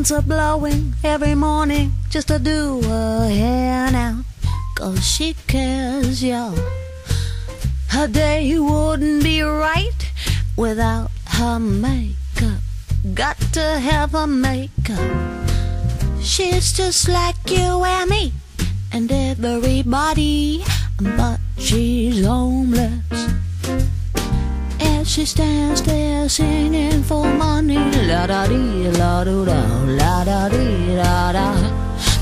winds are blowing every morning just to do her hair now, 'cause she cares, y'all. Her day wouldn't be right without her makeup. Got to have her makeup. She's just like you and me and everybody, but she's homeless. As she stands there singing for money, la da dee la do da, la da dee da da,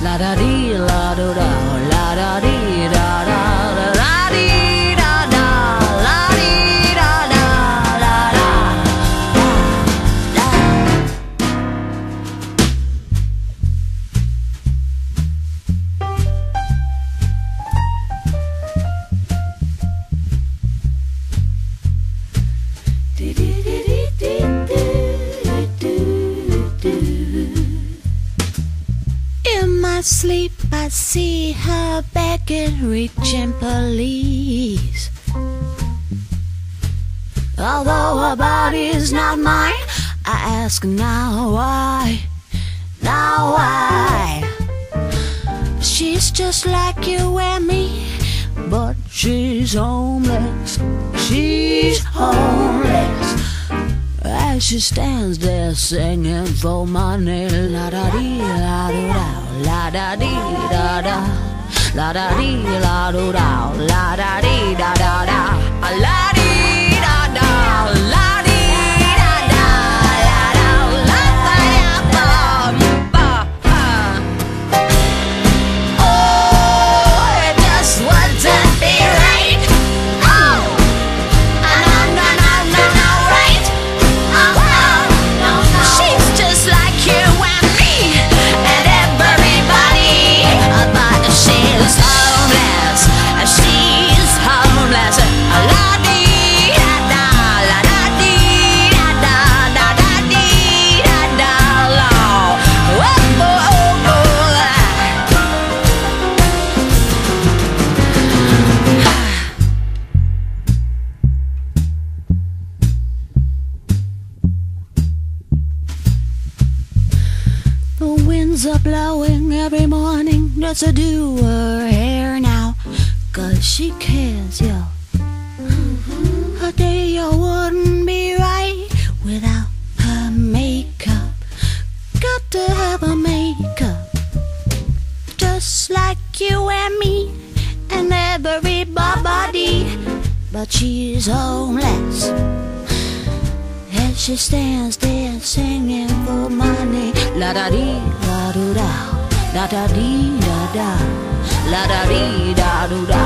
la da dee la do da, la da dee da da, la dee da da, la dee da da, la da. In my sleep I see her begging, reaching police. Although her body's not mine, I ask now why, now why? She's just like you and me, but she's homeless, she's homeless. As she stands there singing for money, la da dee la do da, la da dee da da, la da dee la do da, la da dee da da da, la dee da da, la dee da da, la da la da ba ba. Oh, it just wouldn't be right. Oh, no, right. She's just like you and me and everybody, but she's homeless. She's homeless. La dee da da, la da dee da da, da da dee da da, la. Oh, oh, oh, The winds are blowing every morning just to do her hair now, 'cause she cares, yo. Her day wouldn't be right without her makeup. Got to have her makeup. Just like you and me and everybody, but she's homeless. As she stands there singing for money, la da dee la do da, la da dee da da, la da dee da do da,